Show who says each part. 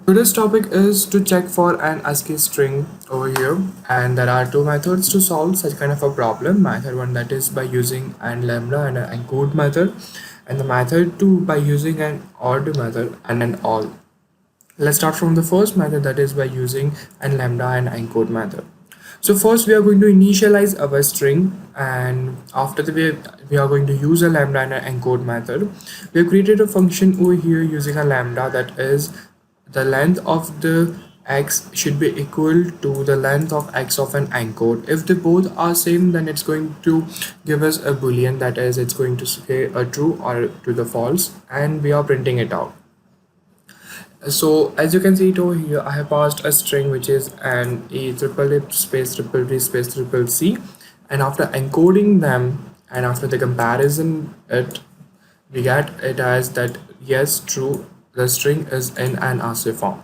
Speaker 1: Today's topic is to check for an ASCII string over here, and there are two methods to solve such kind of a problem. Method one, that is by using an lambda and an encode method, and the method two by using an odd method and an all. Let's start from the first method, that is by using an lambda and encode method. So first we are going to initialize our string, and after we are going to use a lambda and an encode method. We have created a function over here using a lambda, that is the length of the x should be equal to the length of x of an encode. If they both are same, then it's going to give us a boolean, that is it's going to say a true or to the false, and we are printing it out. So as you can see it over here, I have passed a string which is an a triple ip space triple t space triple c, and after encoding them and after the comparison it, we get it as that yes, true, the string is in an ASCII form.